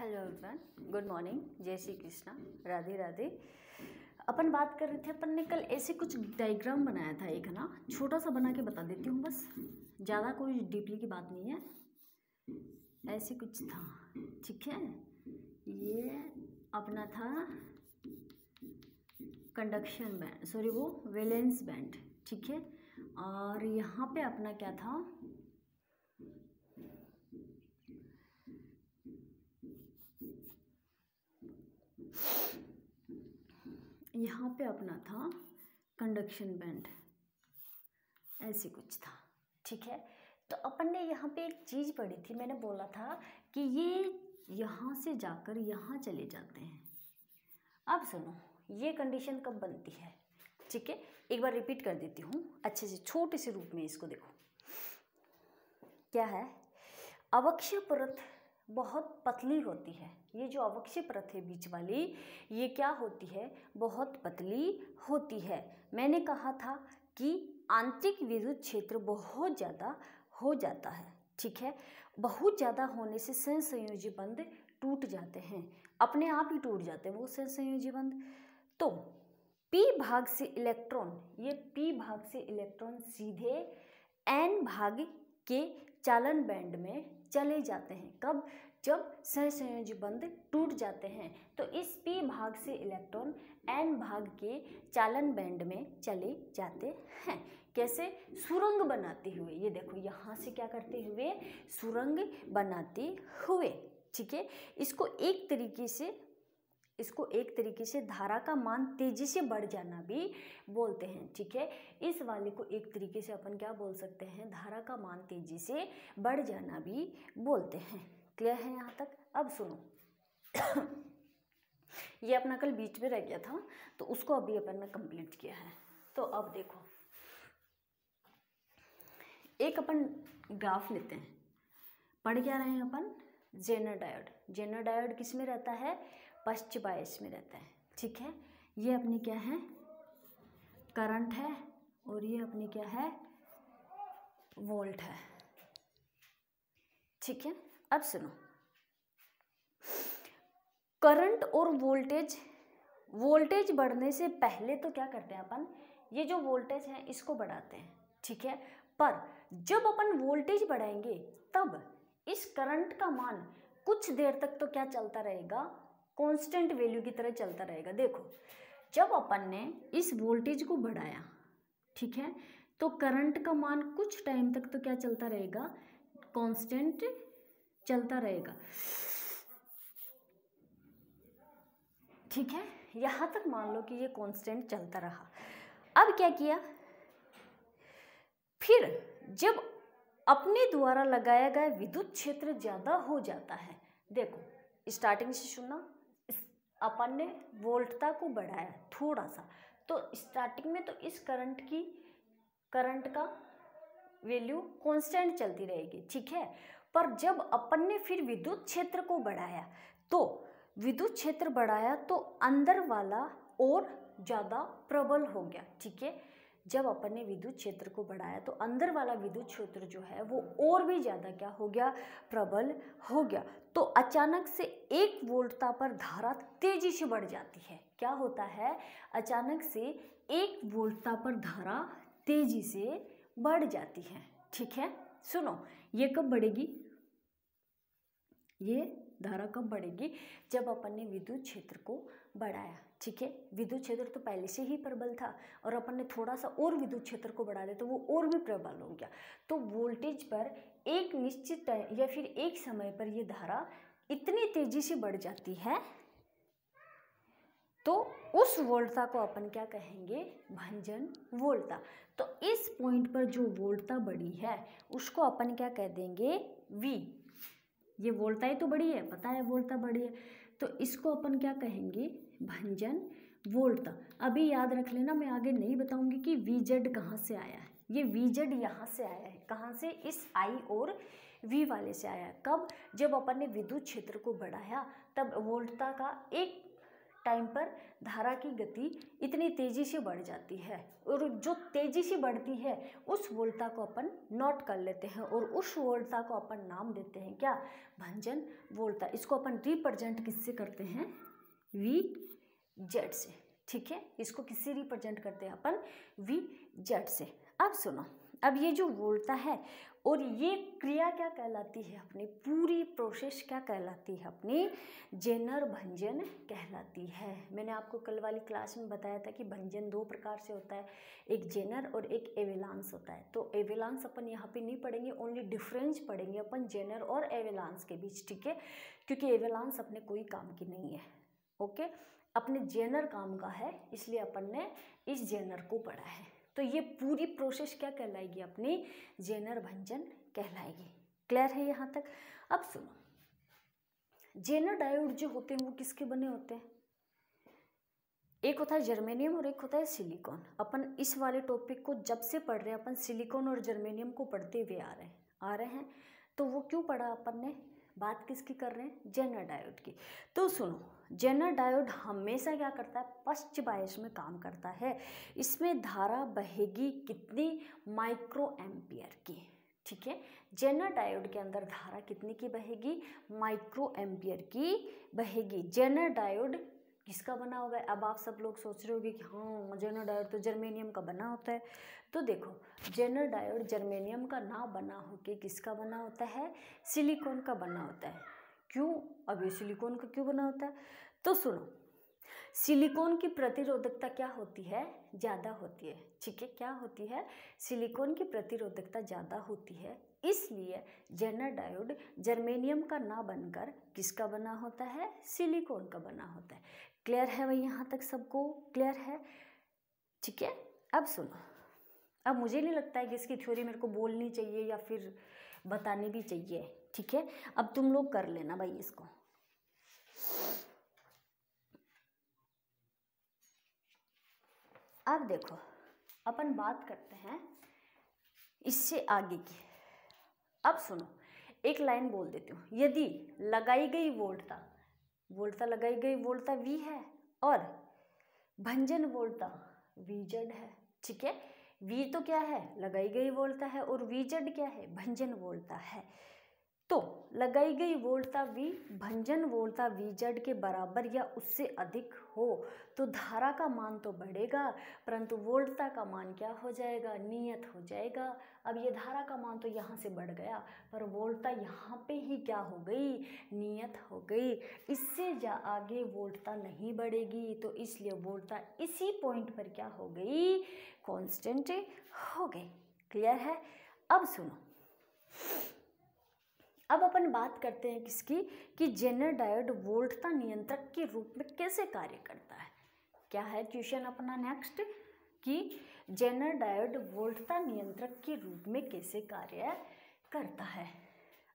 Hello everyone, good morning, जय श्री कृष्णा, राधे राधे। अपन बात कर रहे थे, अपन ने कल ऐसे कुछ डायग्राम बनाया था, एक है ना, छोटा सा बना के बता देती हूँ, बस ज़्यादा कोई डीपली की बात नहीं है। ऐसे कुछ था, ठीक है। ये अपना था कंडक्शन बैंड, सॉरी वो वैलेंस बैंड, ठीक है। और यहाँ पे अपना क्या था, यहाँ पे अपना था कंडक्शन बैंड, ऐसे कुछ था, ठीक है। तो अपन ने यहाँ पे एक चीज़ पढ़ी थी, मैंने बोला था कि ये यहाँ से जाकर यहाँ चले जाते हैं। अब सुनो, ये कंडीशन कब बनती है, ठीक है। एक बार रिपीट कर देती हूँ अच्छे से, छोटे से रूप में इसको देखो। क्या है, अवक्षय परत बहुत पतली होती है। ये जो अवक्षय परत है बीच वाली, ये क्या होती है, बहुत पतली होती है। मैंने कहा था कि आंतरिक विद्युत क्षेत्र बहुत ज़्यादा हो जाता है, ठीक है। बहुत ज़्यादा होने से सहसंयोजी बंध टूट जाते हैं, अपने आप ही टूट जाते हैं वो सहसंयोजी बंध। तो पी भाग से इलेक्ट्रॉन, ये पी भाग से इलेक्ट्रॉन सीधे एन भाग के चालन बैंड में चले जाते हैं। कब? जब सहसंयोजी बंध टूट जाते हैं। तो इस पी भाग से इलेक्ट्रॉन एन भाग के चालन बैंड में चले जाते हैं। कैसे? सुरंग बनाते हुए। ये देखो, यहाँ से क्या करते हुए, सुरंग बनाते हुए, ठीक है। इसको एक तरीके से धारा का मान तेजी से बढ़ जाना भी बोलते हैं, ठीक है। इस वाले को एक तरीके से अपन क्या बोल सकते हैं, धारा का मान तेजी से बढ़ जाना भी बोलते हैं। क्लियर है यहाँ तक? अब सुनो ये अपना कल बीच में रह गया था, तो उसको अभी अपन ने कंप्लीट किया है। तो अब देखो, एक अपन ग्राफ लेते हैं। पढ़ क्या रहे हैं अपन? Zener diode. जेनर डायोड किस में रहता है? पश्च बायस में रहता है, ठीक है। ये अपनी क्या है, करंट है, और ये अपनी क्या है, वोल्ट है, ठीक है। अब सुनो, करंट और वोल्टेज बढ़ने से पहले तो क्या करते हैं अपन, ये जो वोल्टेज है इसको बढ़ाते हैं, ठीक है। पर जब अपन वोल्टेज बढ़ाएंगे तब इस करंट का मान कुछ देर तक तो क्या चलता रहेगा, कांस्टेंट वैल्यू की तरह चलता रहेगा। देखो, जब अपन ने इस वोल्टेज को बढ़ाया, ठीक है, तो करंट का मान कुछ टाइम तक तो क्या चलता रहेगा, कांस्टेंट चलता रहेगा, ठीक है। यहां तक मान लो कि ये कांस्टेंट चलता रहा। अब क्या किया, फिर जब अपने द्वारा लगाया गया विद्युत क्षेत्र ज्यादा हो जाता है, देखो स्टार्टिंग से सुनना, अपन ने वोल्टता को बढ़ाया थोड़ा सा, तो स्टार्टिंग में तो इस करंट का वैल्यू कांस्टेंट चलती रहेगी, ठीक है। पर जब अपन ने फिर विद्युत क्षेत्र को बढ़ाया, तो विद्युत क्षेत्र बढ़ाया तो अंदर वाला और ज़्यादा प्रबल हो गया, ठीक है। जब अपन ने विद्युत क्षेत्र को बढ़ाया तो अंदर वाला विद्युत क्षेत्र जो है वो और भी ज़्यादा क्या हो गया, प्रबल हो गया। तो अचानक से 1 वोल्टता पर धारा तेजी से बढ़ जाती है। क्या होता है, अचानक से 1 वोल्टता पर धारा तेजी से बढ़ जाती है, ठीक है। सुनो, ये कब बढ़ेगी, ये धारा कब बढ़ेगी, जब अपन ने विद्युत क्षेत्र को बढ़ाया, ठीक है। विद्युत क्षेत्र तो पहले से ही प्रबल था, और अपन ने थोड़ा सा और विद्युत क्षेत्र को बढ़ा दिया तो वो और भी प्रबल हो गया। तो वोल्टेज पर एक निश्चित टाइम या फिर एक समय पर ये धारा इतनी तेजी से बढ़ जाती है, तो उस वोल्टता को अपन क्या कहेंगे, भंजन वोल्टता। तो इस पॉइंट पर जो वोल्टता बढ़ी है उसको अपन क्या कह देंगे, V। ये वोल्टता ही तो बढ़ी है, पता है वोल्टता बढ़ी है, तो इसको अपन क्या कहेंगे, भंजन वोल्टता। अभी याद रख लेना, मैं आगे नहीं बताऊंगी कि VZ कहाँ से आया है। ये VZ यहाँ से आया है, कहाँ से, इस I और V वाले से आया है। कब? जब अपन ने विद्युत क्षेत्र को बढ़ाया, तब वोल्टता का एक टाइम पर धारा की गति इतनी तेजी से बढ़ जाती है, और जो तेजी से बढ़ती है उस वोल्टता को अपन नोट कर लेते हैं, और उस वोल्टता को अपन नाम देते हैं क्या, भंजन वोल्टता। इसको अपन रिप्रेजेंट किससे करते हैं, वी जेड से, ठीक है। इसको किससे रिप्रेजेंट करते हैं अपन, वी जेड से। अब सुनो, अब ये जो वोल्टता है और ये क्रिया क्या कहलाती है, अपनी पूरी प्रोसेस क्या कहलाती है, अपनी जेनर भंजन कहलाती है। मैंने आपको कल वाली क्लास में बताया था कि भंजन दो प्रकार से होता है, एक जेनर और एक एवेलांस होता है। तो एवेलांस अपन यहाँ पे नहीं पढ़ेंगे, ओनली डिफरेंस पढ़ेंगे अपन जेनर और एवेलांस के बीच, ठीक है, क्योंकि एवेलांस अपने कोई काम की नहीं है, ओके, अपने जेनर काम का है, इसलिए अपन ने इस जेनर को पढ़ा है। तो ये पूरी प्रोसेस क्या कहलाएगी, अपनी जेनर भंजन कहलाएगी। क्लियर है यहाँ तक। अब सुनो, जेनर डायोड जो होते हैं वो किसके बने होते हैं, एक होता है जर्मेनियम और एक होता है सिलिकॉन। अपन इस वाले टॉपिक को जब से पढ़ रहे हैं, अपन सिलिकॉन और जर्मेनियम को पढ़ते हुए आ रहे हैं। तो वो क्यों पढ़ा अपन ने, बात किसकी कर रहे हैं, जेनर डायोड की। तो सुनो, जेनर डायोड हमेशा क्या करता है, फर्स्ट बायस में काम करता है। इसमें धारा बहेगी कितनी, माइक्रो एम्पियर की, ठीक है। जेनर डायोड के अंदर धारा कितनी की बहेगी, माइक्रो एम्पियर की बहेगी। जेनर डायोड किसका बना होगा, अब आप सब लोग सोच रहे होंगे कि हाँ जेनर डायोड तो जर्मेनियम का बना होता है। तो देखो, जेनर डायोड जर्मेनियम का ना बना होके किसका बना होता है, सिलिकॉन का बना होता है। क्यों, अब ये सिलिकॉन का क्यों बना होता है, तो सुनो, सिलिकॉन की प्रतिरोधकता क्या होती है, ज़्यादा होती है, ठीक है। क्या होती है, सिलिकॉन की प्रतिरोधकता ज़्यादा होती है, इसलिए जेनर डायोड जर्मेनियम का ना बनकर किसका बना होता है, सिलिकॉन का बना होता है। क्लियर है भाई, यहाँ तक सबको क्लियर है, ठीक है। अब सुनो, अब मुझे नहीं लगता है कि इसकी थ्योरी मेरे को बोलनी चाहिए या फिर बतानी भी चाहिए, ठीक है। अब तुम लोग कर लेना भाई इसको। अब देखो, अपन बात करते हैं इससे आगे की। अब सुनो, एक लाइन बोल देती हूँ, यदि लगाई गई वोल्टता लगाई गई वोल्टता V है और भंजन वोल्टता VZ है, ठीक है। V तो क्या है, लगाई गई वोल्टता है, और VZ क्या है, भंजन वोल्टता है। तो लगाई गई वोल्टता V भंजन वोल्टता VZ के बराबर या उससे अधिक हो तो धारा का मान तो बढ़ेगा, परंतु वोल्टता का मान क्या हो जाएगा, नियत हो जाएगा। अब ये धारा का मान तो यहाँ से बढ़ गया, पर वोल्टता यहाँ पे ही क्या हो गई, नियत हो गई। इससे आगे वोल्टता नहीं बढ़ेगी, तो इसलिए वोल्टता इसी पॉइंट पर क्या हो गई, कांस्टेंट हो गई। क्लियर है। अब सुनो, अब अपन बात करते हैं किसकी, कि जेनर डायोड वोल्टता नियंत्रक के रूप में कैसे कार्य करता है। क्या है क्वेश्चन अपना नेक्स्ट, कि जेनर डायोड वोल्टता नियंत्रक के रूप में कैसे कार्य करता है।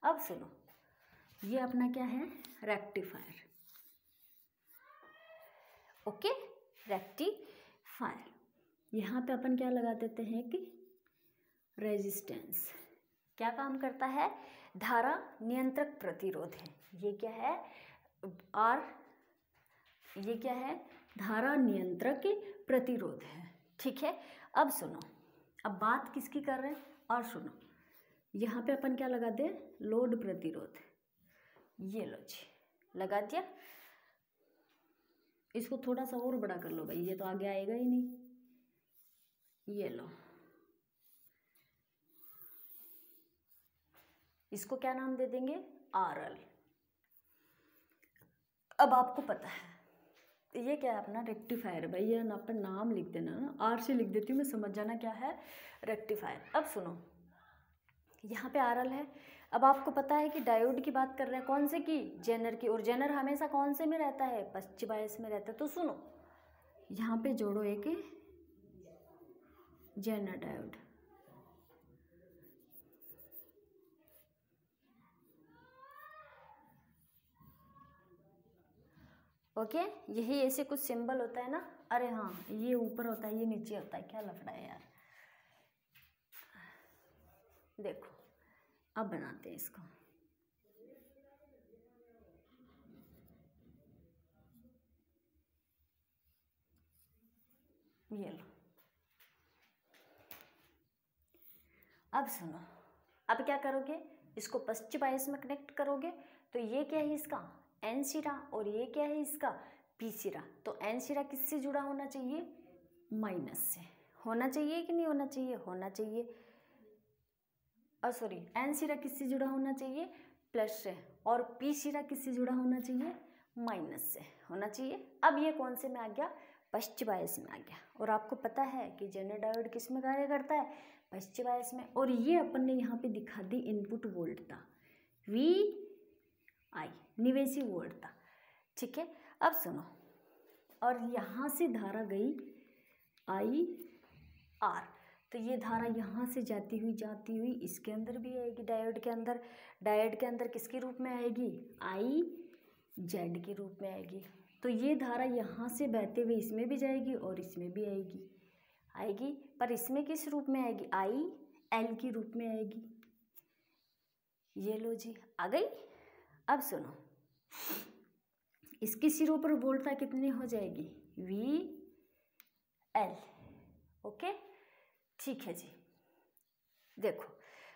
अब सुनो, ये अपना क्या है, रेक्टिफायर, ओके, रेक्टिफायर। यहाँ पे अपन क्या लगा देते हैं कि रेजिस्टेंस क्या काम करता है, धारा नियंत्रक प्रतिरोध है। ये क्या है, आर, ये क्या है, धारा नियंत्रक प्रतिरोध है, ठीक है। अब सुनो, अब बात किसकी कर रहे हैं, और सुनो, यहाँ पे अपन क्या लगा दे, लोड प्रतिरोध। ये लो जी, लगा दिया। इसको थोड़ा सा और बड़ा कर लो भाई, ये तो आगे आएगा ही नहीं। ये लो, इसको क्या नाम दे देंगे, RL। अब आपको पता है ये क्या है, अपना रेक्टिफायर। भाई ये ना अपन नाम लिख देना ना, R से लिख देती हूँ मैं, समझ जाना क्या है, रेक्टिफायर। अब सुनो, यहाँ पे RL है। अब आपको पता है कि डायोड की बात कर रहे हैं, कौन से की, जेनर की, और जेनर हमेशा कौन से में रहता है, पश्चिम बायस में रहता है। तो सुनो, यहाँ पे जोड़ो एक जेनर डायोड, ओके। यही ऐसे कुछ सिंबल होता है ना, अरे हाँ ये ऊपर होता है ये नीचे होता है, क्या लफड़ा है यार। देखो अब बनाते हैं इसको, ये लो। अब सुनो, अब क्या करोगे, इसको पश्चिम बायस में कनेक्ट करोगे तो ये क्या है इसका एन सिरा और ये क्या है इसका पी सिरा। तो एन सिरा किससे जुड़ा होना चाहिए, माइनस से। होना चाहिए कि नहीं होना चाहिए, होना चाहिए। सॉरी, एन सिरा किससे जुड़ा होना चाहिए, प्लस से, और पी सिरा किससे जुड़ा होना चाहिए, माइनस से होना चाहिए। अब ये कौन से में आ गया, पश्चिम बायस में आ गया। और आपको पता है कि जेनर डायोड किस में कार्य करता है, पश्चिम बायस में। और ये अपन ने यहाँ पे दिखा दी इनपुट वोल्टता वी आई, निवेशी वोल्टता, ठीक है। अब सुनो, और यहाँ से धारा गई आई आर, तो ये धारा यहाँ से जाती हुई इसके अंदर भी आएगी, डायोड के अंदर। डायोड के अंदर किसके रूप में आएगी, आई जेड के रूप में आएगी। तो ये धारा यहाँ से बहते हुए इसमें भी जाएगी और इसमें भी आएगी, पर इसमें किस रूप में आएगी, आई एल के रूप में आएगी। ये लो जी, आ गई। अब सुनो, इसके सिरों पर वोल्टता कितनी हो जाएगी, वी एल। ओके, ठीक है जी। देखो,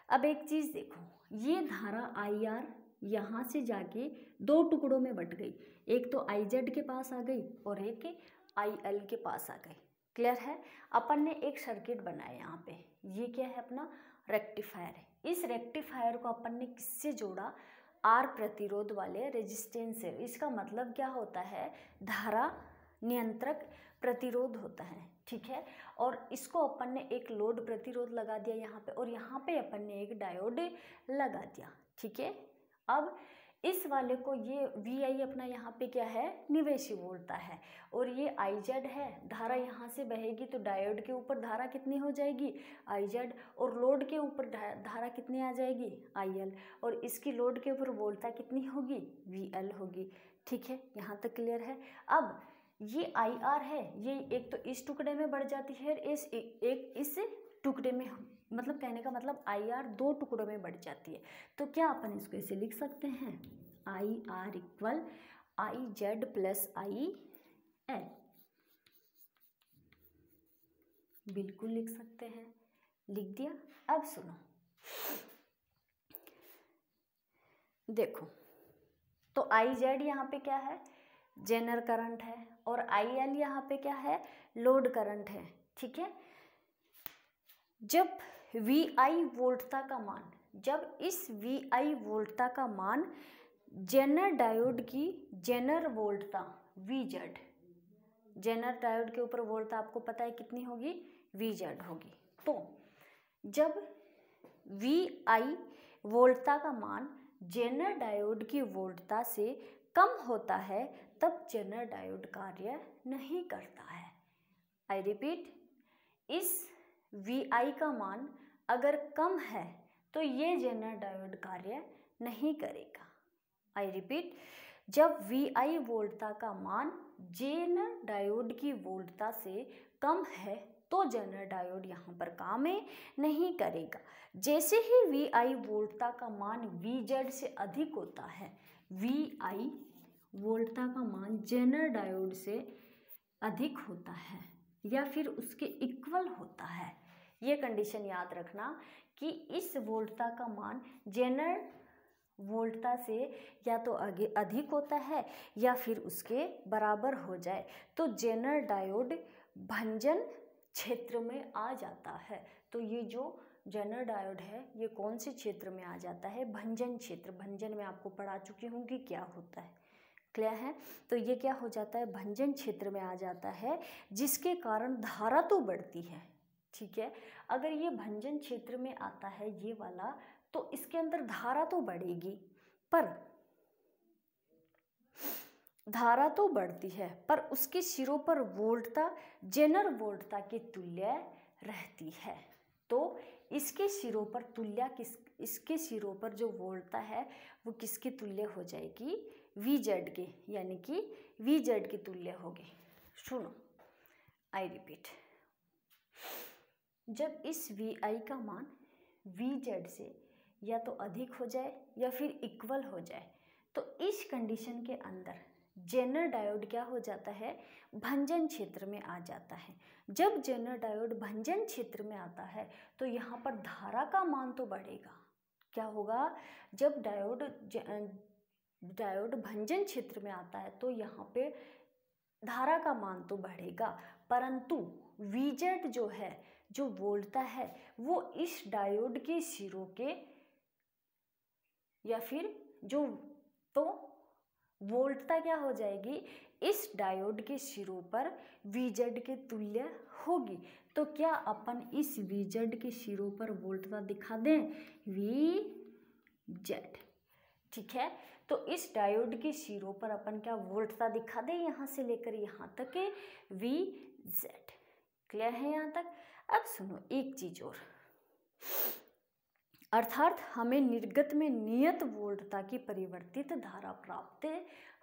अब एक चीज देखो, ये धारा आई आर यहाँ से जाके दो टुकड़ों में बट गई, एक तो आई जेड के पास आ गई और एक आई एल के पास आ गई। क्लियर है। अपन ने एक सर्किट बनाया यहाँ पे, ये क्या है अपना रेक्टिफायर है। इस रेक्टिफायर को अपन ने किससे जोड़ा, आर प्रतिरोध वाले रेजिस्टेंस से। इसका मतलब क्या होता है, धारा नियंत्रक प्रतिरोध होता है, ठीक है। और इसको अपन ने एक लोड प्रतिरोध लगा दिया यहाँ पे, और यहाँ पे अपन ने एक डायोड लगा दिया, ठीक है। अब इस वाले को, ये वी आई अपना यहाँ पे क्या है, निवेशी वोल्टता है, और ये आई जेड है। धारा यहाँ से बहेगी तो डायोड के ऊपर धारा कितनी हो जाएगी, आई जेड, और लोड के ऊपर धारा कितनी आ जाएगी, आई एल, और इसकी लोड के ऊपर वोल्टता कितनी होगी, वी एल होगी, ठीक है। यहाँ तक क्लियर है। अब ये आई आर है, ये एक तो इस टुकड़े में बढ़ जाती है, इस टुकड़े में, मतलब कहने का मतलब आई आर दो टुकड़ों में बढ़ जाती है। तो क्या अपन इसको ऐसे लिख सकते हैं, I R equal I Z plus I L, बिल्कुल लिख सकते हैं, लिख दिया। अब सुनो, देखो, तो आई जेड यहाँ पे क्या है, जेनर करंट है, और आई एल यहाँ पे क्या है, लोड करंट है, ठीक है। जब वी आई वोल्टता का मान, जब इस वी आई वोल्टता का मान जेनर डायोड की जेनर वोल्टता वी जेड, जेनर डायोड के ऊपर वोल्टता आपको पता है कितनी होगी, वी जेड होगी। तो जब वी आई वोल्टता का मान जेनर डायोड की वोल्टता से कम होता है तब जेनर डायोड कार्य नहीं करता है। आई रिपीट, इस वी आई का मान अगर कम है तो ये जेनर डायोड कार्य नहीं करेगा। आई रिपीट, जब वी आई वोल्टता का मान जेनर डायोड की वोल्टता से कम है तो जेनर डायोड यहाँ पर काम नहीं करेगा। जैसे ही वी आई वोल्टता का मान वी जेड से अधिक होता है, वी आई वोल्टता का मान जेनर डायोड से अधिक होता है या फिर उसके इक्वल होता है, ये कंडीशन याद रखना कि इस वोल्टता का मान जेनर वोल्टता से या तो आगे अधिक होता है या फिर उसके बराबर हो जाए तो जेनर डायोड भंजन क्षेत्र में आ जाता है। तो ये जो जेनर डायोड है ये कौन से क्षेत्र में आ जाता है, भंजन क्षेत्र। भंजन में आपको पढ़ा चुकी हूँ कि क्या होता है, क्लियर है। तो ये क्या हो जाता है, भंजन क्षेत्र में आ जाता है, जिसके कारण धारा तो बढ़ती है, ठीक है। अगर ये भंजन क्षेत्र में आता है ये वाला, तो इसके अंदर धारा तो बढ़ेगी, पर धारा तो बढ़ती है पर उसके सिरों पर वोल्टता जेनर वोल्टता के तुल्य रहती है। तो इसके सिरों पर इसके सिरों पर जो वोल्टता है वो किसके तुल्य हो जाएगी, वी जेड के, यानी कि वी जेड के तुल्य होगी। सुनो, आई रिपीट, जब इस वी आई का मान वी जेड से या तो अधिक हो जाए या फिर इक्वल हो जाए तो इस कंडीशन के अंदर जेनर डायोड क्या हो जाता है, भंजन क्षेत्र में आ जाता है। जब जेनर डायोड भंजन क्षेत्र में आता है तो यहाँ पर धारा का मान तो बढ़ेगा। क्या होगा, जब डायोड भंजन क्षेत्र में आता है तो यहाँ पे धारा का मान तो बढ़ेगा, परंतु Vz जो है, जो वोल्टता है, वो इस डायोड के सिरों के या फिर जो, तो वोल्टता क्या हो जाएगी, इस डायोड के सिरों पर Vz के तुल्य होगी। तो क्या अपन इस Vz के सिरों पर वोल्टता दिखा दें, Vz, ठीक है। तो इस डायोड के सिरों पर अपन क्या वोल्टता दिखा दें, यहाँ से लेकर यहाँ तक के Vz। क्लियर है यहाँ तक। अब सुनो एक चीज और, अर्थात हमें निर्गत में नियत वोल्टता की परिवर्तित धारा प्राप्त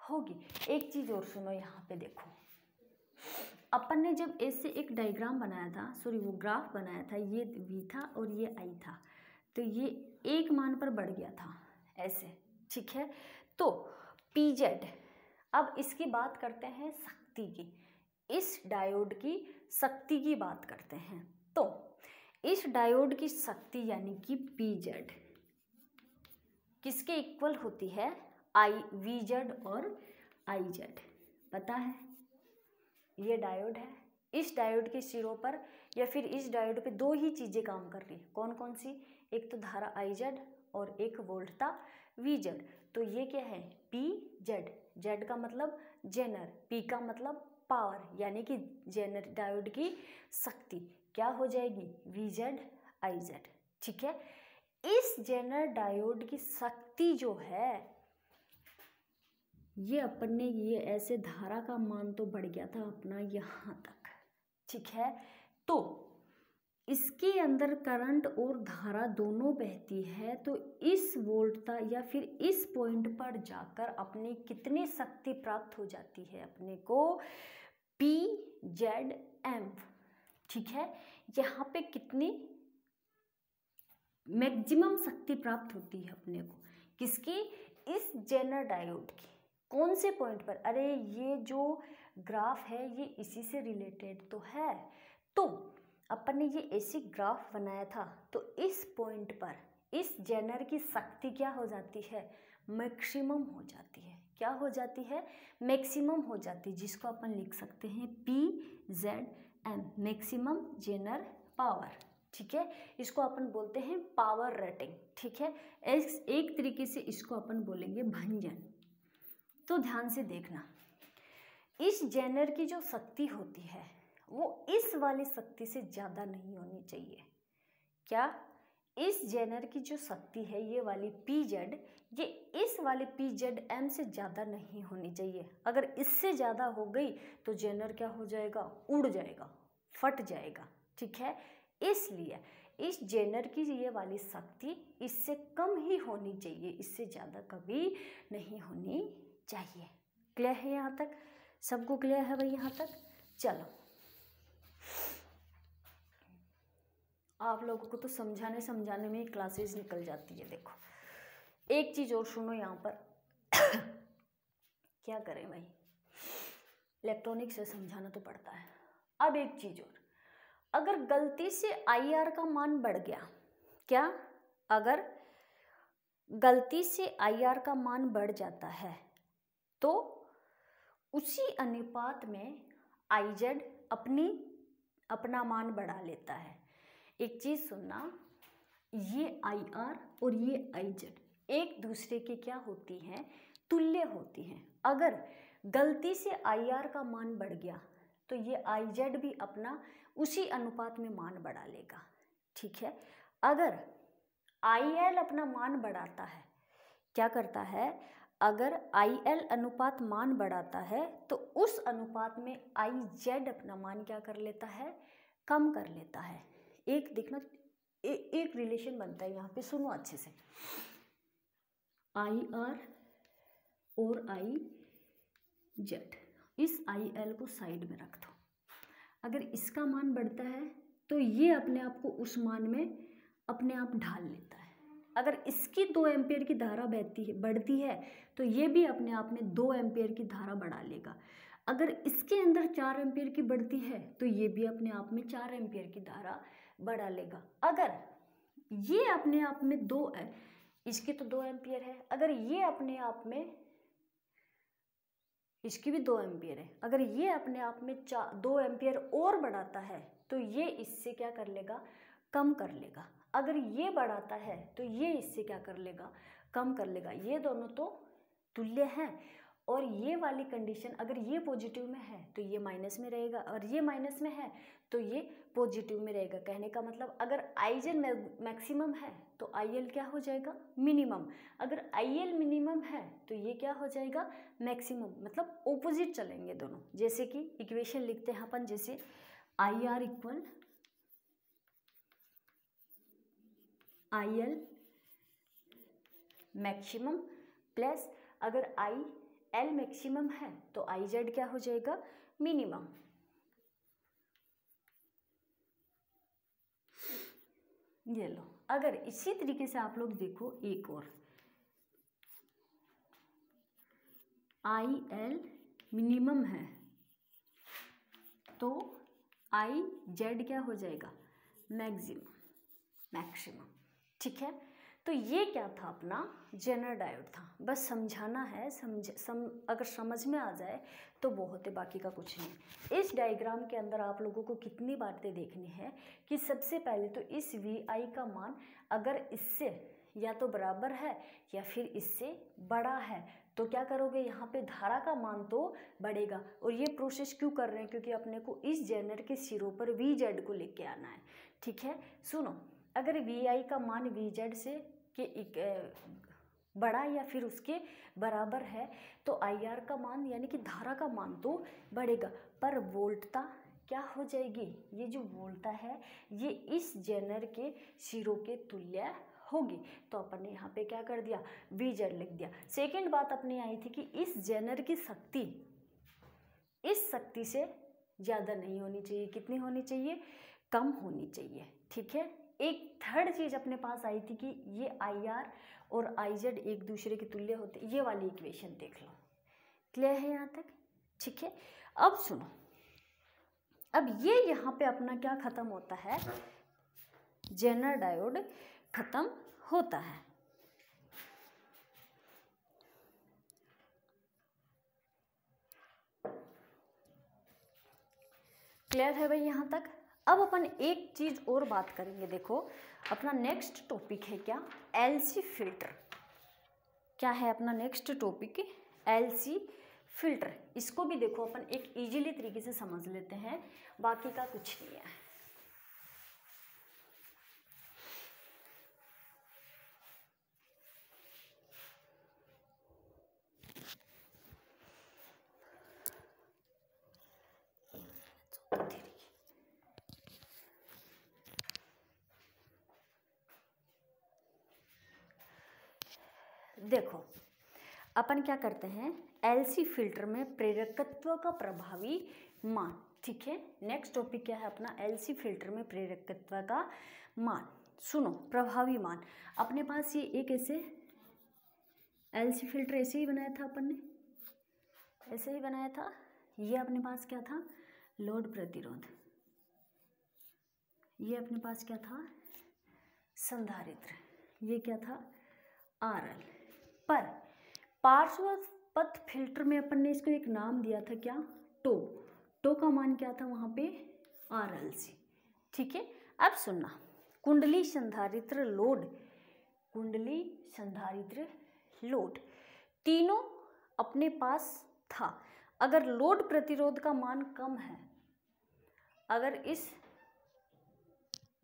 होगी। एक चीज और सुनो, यहाँ पे देखो, अपन ने जब ऐसे एक डायग्राम बनाया था, सॉरी वो ग्राफ बनाया था, ये V था और ये I था, तो ये एक मान पर बढ़ गया था ऐसे, ठीक है। तो Pz, अब इसकी बात करते हैं शक्ति की, इस डायोड की शक्ति की बात करते हैं। तो इस डायोड की शक्ति यानी कि Pz किसके इक्वल होती है, Vz और Iz। पता है ये डायोड है, इस डायोड के सिरों पर या फिर इस डायोड पे दो ही चीजें काम कर रही, कौन कौन सी, एक तो धारा Iz और एक वोल्टता Vz। तो ये क्या है, Pz, Z का मतलब जेनर, P का मतलब पावर, यानी कि जेनर डायोड की शक्ति क्या हो जाएगी, Vz Iz, ठीक है। इस जेनर डायोड की शक्ति जो है, ये अपन ने ये ऐसे धारा का मान तो बढ़ गया था अपना यहाँ तक, ठीक है। तो इसके अंदर करंट और धारा दोनों बहती है, तो इस वोल्टता या फिर इस पॉइंट पर जाकर अपनी कितनी शक्ति प्राप्त हो जाती है, अपने को Pzm, ठीक है। यहाँ पे कितनी मैक्सिमम शक्ति प्राप्त होती है अपने को, किसकी, इस जेनर डायोड की, कौन से पॉइंट पर, अरे ये जो ग्राफ है ये इसी से रिलेटेड तो है। तो अपन ने ये ऐसी ग्राफ बनाया था, तो इस पॉइंट पर इस जेनर की शक्ति क्या हो जाती है, मैक्सिमम हो जाती है। क्या हो जाती है, मैक्सिमम हो जाती है, जिसको अपन लिख सकते हैं Pzm, मैक्सिमम जेनर पावर, ठीक है। इसको अपन बोलते हैं पावर रेटिंग, ठीक है। एक तरीके से इसको अपन बोलेंगे भंजन। तो ध्यान से देखना, इस जेनर की जो शक्ति होती है वो इस वाली शक्ति से ज़्यादा नहीं होनी चाहिए। क्या, इस जेनर की जो शक्ति है ये वाली Pz, ये इस वाले Pzm से ज़्यादा नहीं होनी चाहिए। अगर इससे ज़्यादा हो गई तो जेनर क्या हो जाएगा, उड़ जाएगा, फट जाएगा, ठीक है। इसलिए इस जेनर की ये वाली शक्ति इससे कम ही होनी चाहिए, इससे ज़्यादा कभी नहीं होनी चाहिए। क्लियर है यहाँ तक, सबको क्लियर है भाई यहाँ तक। चलो, आप लोगों को तो समझाने में ही क्लासेस निकल जाती है। देखो एक चीज़ और सुनो यहाँ पर क्या करें भाई, इलेक्ट्रॉनिक से समझाना तो पड़ता है। अब एक चीज़ और, अगर गलती से IR का मान बढ़ गया, क्या, अगर गलती से IR का मान बढ़ जाता है तो उसी अनुपात में Iz अपना मान बढ़ा लेता है। एक चीज़ सुनना, ये IR और ये Iz एक दूसरे के क्या होती हैं, तुल्य होती हैं। अगर गलती से IR का मान बढ़ गया तो ये Iz भी अपना उसी अनुपात में मान बढ़ा लेगा, ठीक है। अगर IL अपना मान बढ़ाता है, क्या करता है, अगर IL अनुपात मान बढ़ाता है तो उस अनुपात में Iz अपना मान क्या कर लेता है, कम कर लेता है। एक देखना, एक रिलेशन बनता है यहाँ पे, सुनो अच्छे से, IR और Iz, इस IL को साइड में रख दो। अगर इसका मान बढ़ता है तो ये अपने आप को उस मान में अपने आप ढाल लेता है, अगर इसकी 2 एम्पियर की धारा बढ़ती है तो ये भी अपने आप में 2 एम्पियर की धारा बढ़ा लेगा। अगर इसके अंदर 4 एम्पियर की बढ़ती है तो ये भी अपने आप में 4 एम्पियर की धारा बढ़ा लेगा। अगर ये अपने आप में 2 है, इसकी तो 2 एम्पियर है, अगर ये अपने आप में, इसकी भी 2 एम्पियर है, अगर ये अपने आप में 2 एम्पियर और बढ़ाता है तो ये इससे क्या कर लेगा, कम कर लेगा। अगर ये बढ़ाता है तो ये इससे क्या कर लेगा, कम कर लेगा। ये दोनों तो तुल्य हैं और ये वाली कंडीशन अगर ये पॉजिटिव में है तो ये माइनस में रहेगा और ये माइनस में है तो ये पॉजिटिव में रहेगा। कहने का मतलब अगर आईजेन मैक्सिमम है तो आईएल क्या हो जाएगा, मिनिमम। अगर आईएल मिनिमम है तो ये क्या हो जाएगा, मैक्सिमम। मतलब ऑपोजिट चलेंगे दोनों। जैसे कि इक्वेशन लिखते हैं अपन, जैसे I R equal I L maximum plus अगर आई एल मैक्सिमम है तो आई जेड क्या हो जाएगा, मिनिमम। ये लो, अगर इसी तरीके से आप लोग देखो एक और, आई एल मिनिमम है तो आई जेड क्या हो जाएगा, मैक्सिमम। ठीक है, तो ये क्या था, अपना जेनर डायोड था। बस समझाना है, अगर समझ में आ जाए तो बहुत है, बाकी का कुछ नहीं। इस डायग्राम के अंदर आप लोगों को कितनी बातें देखनी है कि सबसे पहले तो इस वी आई का मान अगर इससे या तो बराबर है या फिर इससे बड़ा है तो क्या करोगे, यहाँ पे धारा का मान तो बढ़ेगा। और ये प्रोसेस क्यों कर रहे हैं, क्योंकि अपने को इस जेनर के सिरों पर वी जेड को लेके आना है। ठीक है, सुनो, अगर वी आई का मान वी जेड से के बड़ा या फिर उसके बराबर है तो आई आर का मान यानी कि धारा का मान तो बढ़ेगा, पर वोल्टता क्या हो जाएगी, ये जो वोल्टता है ये इस जेनर के सिरों के तुल्य होगी। तो अपन ने यहाँ पे क्या कर दिया, वी जेड लिख दिया। सेकेंड बात अपनी आई थी कि इस जेनर की शक्ति इस शक्ति से ज़्यादा नहीं होनी चाहिए। कितनी होनी चाहिए, कम होनी चाहिए। ठीक है, एक थर्ड चीज अपने पास आई थी कि ये आई आर और आई जेड एक दूसरे के तुल्य होते, ये वाली इक्वेशन देख लो। क्लियर है यहाँ तक? ठीक है, अब सुनो, अब ये यहाँ पे अपना क्या खत्म होता है, जेनर डायोड खत्म होता है। क्लियर है भाई यहाँ तक? अब अपन एक चीज और बात करेंगे। देखो, अपना नेक्स्ट टॉपिक है क्या, एलसी फिल्टर। क्या है अपना नेक्स्ट टॉपिक, एलसी फिल्टर। इसको भी देखो अपन एक इजीली तरीके से समझ लेते हैं, बाकी का कुछ नहीं है। देखो, अपन क्या करते हैं, एलसी फिल्टर में प्रेरकत्व का प्रभावी मान। ठीक है, नेक्स्ट टॉपिक क्या है अपना, एलसी फिल्टर में प्रेरकत्व का मान। सुनो, प्रभावी मान अपने पास ये एक ऐसे एलसी फिल्टर ऐसे ही बनाया था अपन ने, ऐसे ही बनाया था। ये अपने पास क्या था, लोड प्रतिरोध। ये अपने पास क्या था, संधारित्र। ये क्या था, आरएल। पर पार्श्व पथ फिल्टर में अपन ने इसको एक नाम दिया था, क्या, टो का मान क्या था वहां पे, आरएलसी। ठीक है, अब सुनना, कुंडली संधारित्र लोड तीनों अपने पास था। अगर लोड प्रतिरोध का मान कम है, अगर इस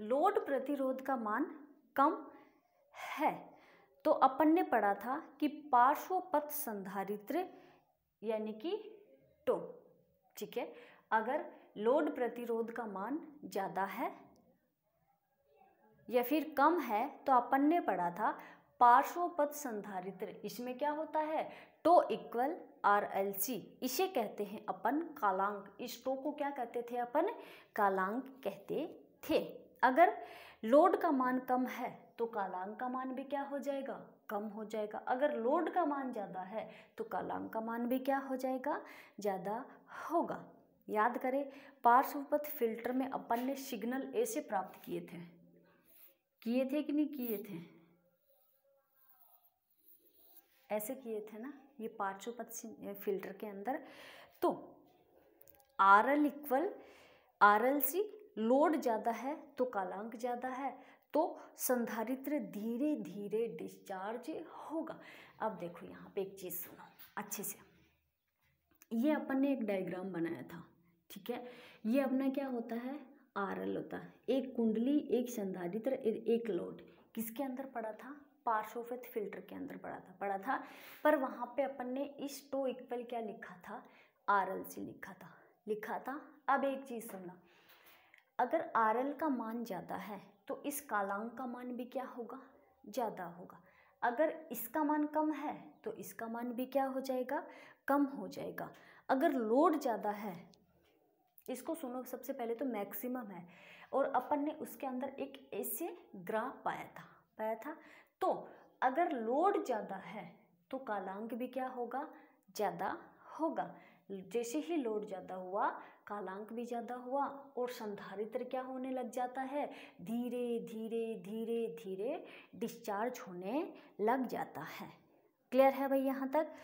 लोड प्रतिरोध का मान कम है तो अपन ने पढ़ा था कि पार्श्व पथ संधारित्र यानी कि टो। ठीक है, अगर लोड प्रतिरोध का मान ज़्यादा है या फिर कम है तो अपन ने पढ़ा था पार्श्व पथ संधारित्र। इसमें क्या होता है, टो इक्वल आरएलसी। इसे कहते हैं अपन कालांक। इस टो को क्या कहते थे अपन, कालांक कहते थे। अगर लोड का मान कम है तो कालांक का मान भी क्या हो जाएगा, कम हो जाएगा। अगर लोड का मान ज़्यादा है तो कालांक का मान भी क्या हो जाएगा, ज़्यादा होगा। याद करें, पार्श्वपथ फिल्टर में अपन ने सिग्नल ऐसे प्राप्त किए थे कि नहीं किए थे, ऐसे किए थे ना, ये पार्श्वपथ फिल्टर के अंदर। तो RL इक्वल RLC, लोड ज़्यादा है तो कालांक ज़्यादा है, तो संधारित्र धीरे धीरे डिस्चार्ज होगा। अब देखो यहाँ पे एक चीज़ सुनो अच्छे से, ये अपन ने एक डायग्राम बनाया था, ठीक है। ये अपना क्या होता है, RL होता है, एक कुंडली, एक संधारित्र, एक लोड, किसके अंदर पड़ा था, पार्श्वपथ फिल्टर के अंदर पड़ा था। पर वहाँ पे अपन ने इस टो इक्वल क्या लिखा था, RLC लिखा था। अब एक चीज़ सुनना, अगर RL का मान ज़्यादा है तो इस कालांक का मान भी क्या होगा, ज़्यादा होगा। अगर इसका मान कम है तो इसका मान भी क्या हो जाएगा, कम हो जाएगा। अगर लोड ज़्यादा है, इसको सुनो, सबसे पहले तो मैक्सिमम है और अपन ने उसके अंदर एक ऐसे ग्राफ पाया था। तो अगर लोड ज़्यादा है तो कालांक भी क्या होगा, ज़्यादा होगा। जैसे ही लोड ज़्यादा हुआ कालांक भी ज़्यादा हुआ और संधारित्र क्या होने लग जाता है, धीरे धीरे धीरे धीरे डिस्चार्ज होने लग जाता है। क्लियर है भाई यहाँ तक।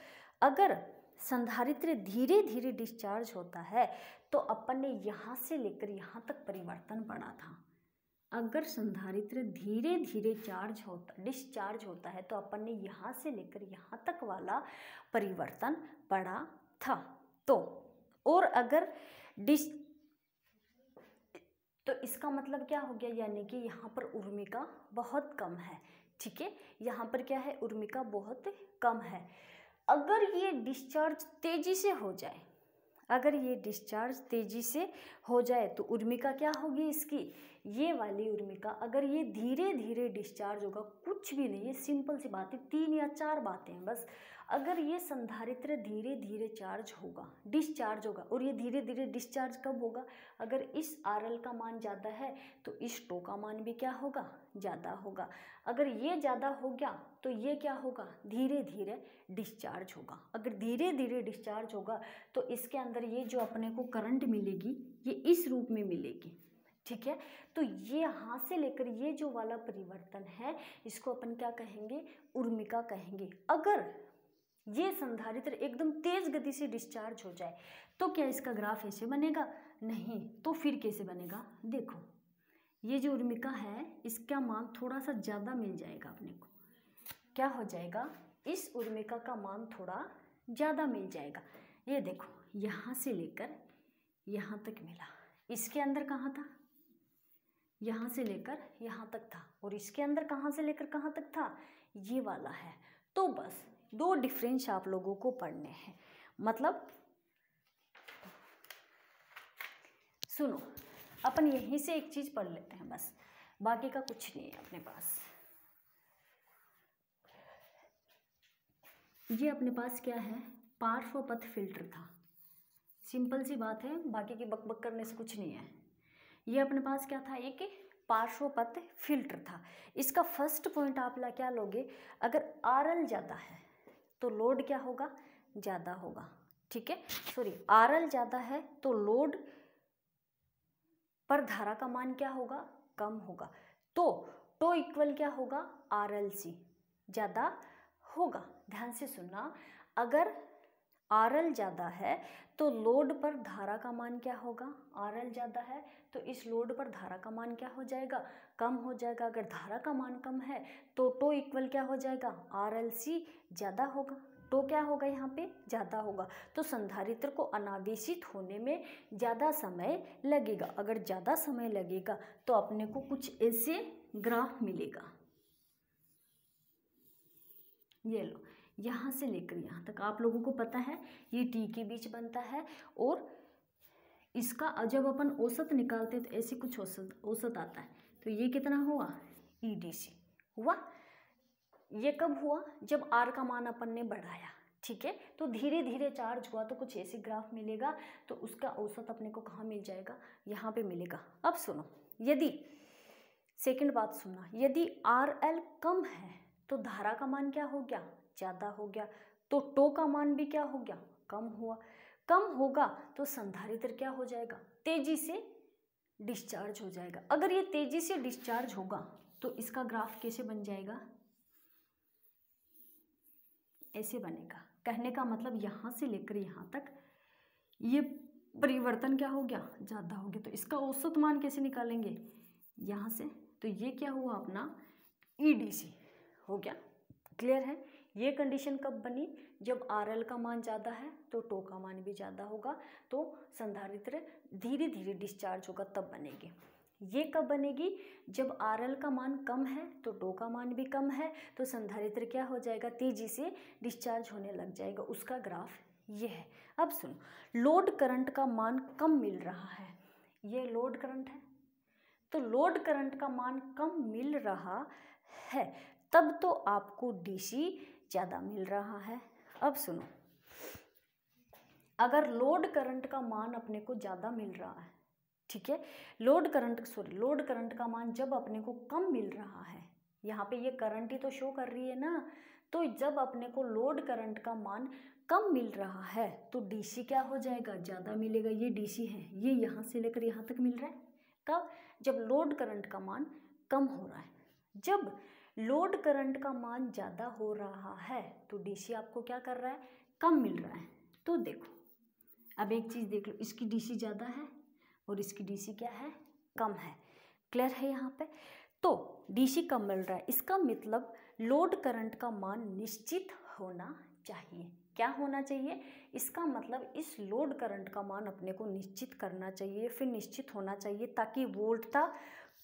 अगर संधारित्र धीरे धीरे डिस्चार्ज होता है तो अपन ने यहाँ से लेकर यहाँ तक परिवर्तन पढ़ा था। अगर संधारित्र धीरे धीरे डिस्चार्ज होता है तो अपन ने यहाँ से लेकर यहाँ तक वाला परिवर्तन पढ़ा था। तो और अगर तो इसका मतलब क्या हो गया, यानी कि यहाँ पर उर्मिका बहुत कम है, ठीक है। यहाँ पर क्या है, उर्मिका बहुत कम है। अगर ये डिस्चार्ज तेजी से हो जाए, अगर ये डिस्चार्ज तेजी से हो जाए तो उर्मिका क्या होगी इसकी, ये वाली उर्मिका, अगर ये धीरे धीरे डिस्चार्ज होगा, कुछ भी नहीं है, सिंपल सी बात है, 3 या 4 बातें हैं बस। अगर ये संधारित्र धीरे धीरे डिस्चार्ज होगा और ये धीरे धीरे डिस्चार्ज कब होगा, अगर इस RL का मान ज़्यादा है तो इस टो का मान भी क्या होगा, ज़्यादा होगा। अगर ये ज़्यादा हो गया तो ये क्या होगा, धीरे धीरे डिस्चार्ज होगा। अगर धीरे धीरे डिस्चार्ज होगा तो इसके अंदर ये जो अपने को करंट मिलेगी ये इस रूप में मिलेगी, ठीक है। तो ये यहाँ से लेकर ये जो वाला परिवर्तन है इसको अपन क्या कहेंगे, उर्मिका कहेंगे। अगर ये संधारित्र एकदम तेज गति से डिस्चार्ज हो जाए तो क्या इसका ग्राफ ऐसे बनेगा, नहीं। तो फिर कैसे बनेगा, देखो ये जो उर्मिका है इसका मान थोड़ा सा ज़्यादा मिल जाएगा अपने को, क्या हो जाएगा, इस उर्मिका का मान थोड़ा ज़्यादा मिल जाएगा। ये देखो यहाँ से लेकर यहाँ तक मिला, इसके अंदर कहाँ था, यहाँ से लेकर यहाँ तक था, और इसके अंदर कहाँ से लेकर कहाँ तक था, ये वाला है। तो बस 2 डिफरेंस आप लोगों को पढ़ने हैं। मतलब सुनो, अपन यहीं से एक चीज़ पढ़ लेते हैं बस, बाकी का कुछ नहीं है अपने पास। ये अपने पास क्या है, पार्श्वपथ फिल्टर था, सिंपल सी बात है, बाकी की बकबक करने से कुछ नहीं है। ये अपने पास क्या था, एक पार्श्वपथ फिल्टर था। इसका फर्स्ट पॉइंट आप क्या लोगे, अगर RL ज़्यादा है तो लोड क्या होगा, ज़्यादा होगा, ठीक है। सॉरी, RL ज़्यादा है तो लोड पर धारा का मान क्या होगा, कम होगा। तो टो इक्वल क्या होगा, RLC ज़्यादा होगा। ध्यान से सुनना, अगर RL ज़्यादा है तो लोड पर धारा का मान क्या होगा, RL ज़्यादा है तो इस लोड पर धारा का मान क्या हो जाएगा, कम हो जाएगा। अगर धारा का मान कम है तो टो इक्वल क्या हो जाएगा, RLC ज़्यादा होगा। टो क्या होगा, यहाँ पे ज़्यादा होगा। तो संधारित्र को अनावेशित होने में ज़्यादा समय लगेगा। अगर ज़्यादा समय लगेगा तो अपने को कुछ ऐसे ग्राफ मिलेगा, ये लो, यहाँ से लेकर यहाँ तक आप लोगों को पता है ये T के बीच बनता है, और इसका जब अपन औसत निकालते हैं तो ऐसे कुछ औसत आता है। तो ये कितना हुआ, EDC हुआ। ये कब हुआ, जब R का मान अपन ने बढ़ाया, ठीक है। तो धीरे धीरे चार्ज हुआ तो कुछ ऐसे ग्राफ मिलेगा, तो उसका औसत अपने को कहाँ मिल जाएगा, यहाँ पे मिलेगा। अब सुनो, यदि सेकंड बात सुनना, यदि RL कम है तो धारा का मान क्या हो गया, ज़्यादा हो गया, तो टो का मान भी क्या हो गया, कम हुआ। कम होगा तो संधारित्र क्या हो जाएगा, तेजी से डिस्चार्ज हो जाएगा। अगर ये तेजी से डिस्चार्ज होगा तो इसका ग्राफ कैसे बन जाएगा, ऐसे बनेगा। कहने का मतलब यहाँ से लेकर यहाँ तक ये परिवर्तन क्या हो गया, ज़्यादा हो गया। तो इसका औसत मान कैसे निकालेंगे, यहाँ से। तो ये क्या हुआ अपना EDC हो गया। क्लियर है। ये कंडीशन कब बनी, जब RL का मान ज़्यादा है तो टो का मान भी ज़्यादा होगा, तो संधारित्र धीरे धीरे डिस्चार्ज होगा, तब बनेगी। ये कब बनेगी, जब RL का मान कम है तो टो का मान भी कम है, तो संधारित्र क्या हो जाएगा, तेजी से डिस्चार्ज होने लग जाएगा। उसका ग्राफ ये है। अब सुनो, लोड करंट का मान कम मिल रहा है, ये लोड करंट है, तो लोड करंट का मान कम मिल रहा है, तब तो आपको DC ज़्यादा मिल रहा है। अब सुनो, अगर लोड करंट का मान अपने को ज़्यादा मिल रहा है, ठीक है, लोड करंट का मान जब अपने को कम मिल रहा है, यहाँ पे ये करंट ही तो शो कर रही है ना, तो जब अपने को लोड करंट का मान कम मिल रहा है तो DC क्या हो जाएगा, ज़्यादा मिलेगा। ये DC है, ये यहाँ से लेकर यहाँ तक मिल रहा है। कब, जब लोड करंट का मान कम हो रहा है। जब लोड करंट का मान ज़्यादा हो रहा है तो DC आपको क्या कर रहा है, कम मिल रहा है। तो देखो, अब एक चीज़ देख लो, इसकी DC ज़्यादा है और इसकी DC क्या है, कम है। क्लियर है यहाँ पे। तो DC कम मिल रहा है, इसका मतलब लोड करंट का मान निश्चित होना चाहिए। क्या होना चाहिए, इसका मतलब इस लोड करंट का मान अपने को निश्चित करना चाहिए, फिर निश्चित होना चाहिए, ताकि वोल्टता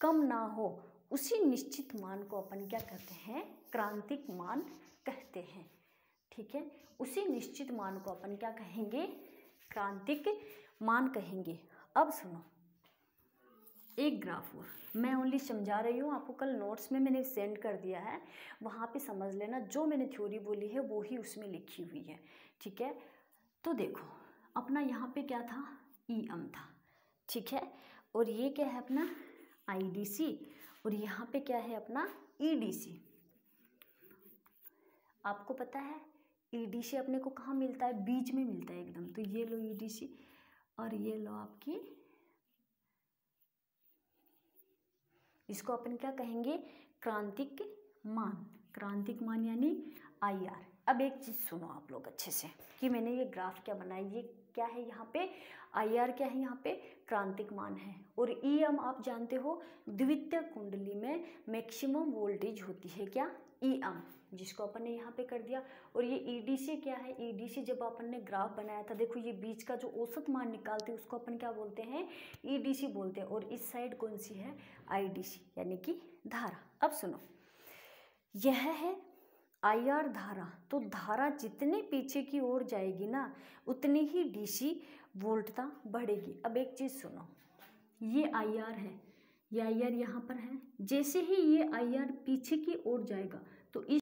कम ना हो। उसी निश्चित मान को अपन क्या कहते हैं, क्रांतिक मान कहते हैं। ठीक है, उसी निश्चित मान को अपन क्या कहेंगे, क्रांतिक मान कहेंगे। अब सुनो, एक ग्राफ और मैं ओनली समझा रही हूँ आपको, कल नोट्स में मैंने सेंड कर दिया है, वहाँ पे समझ लेना, जो मैंने थ्योरी बोली है वो ही उसमें लिखी हुई है। ठीक है, तो देखो अपना यहाँ पे क्या था, EM था, ठीक है, और ये क्या है अपना IDC, और यहाँ पे क्या है अपना EDC। आपको पता है EDC अपने को कहाँ मिलता है, बीच में मिलता है एकदम। तो ये लो EDC और ये लो आपकी, इसको अपन क्या कहेंगे, क्रांतिक मान। क्रांतिक मान यानी IR। अब एक चीज़ सुनो आप लोग अच्छे से, कि मैंने ये ग्राफ क्या बनाया, ये क्या है यहाँ पे, IR क्या है यहाँ पे, क्रांतिक मान है। और EM आप जानते हो, द्वितीय कुंडली में मैक्सिमम वोल्टेज होती है क्या, EM, जिसको अपन ने यहाँ पे कर दिया। और ये EDC क्या है, EDC जब अपन ने ग्राफ बनाया था, देखो ये बीच का जो औसत मान निकालते हैं उसको अपन क्या बोलते हैं, EDC बोलते हैं। और इस साइड कौन सी है, IDC, यानी कि धारा। अब सुनो, यह है IR धारा, तो धारा जितने पीछे की ओर जाएगी ना, उतनी ही DC वोल्टता बढ़ेगी। अब एक चीज़ सुनो, ये IR है, ये IR यहाँ पर है, जैसे ही ये IR पीछे की ओर जाएगा तो इस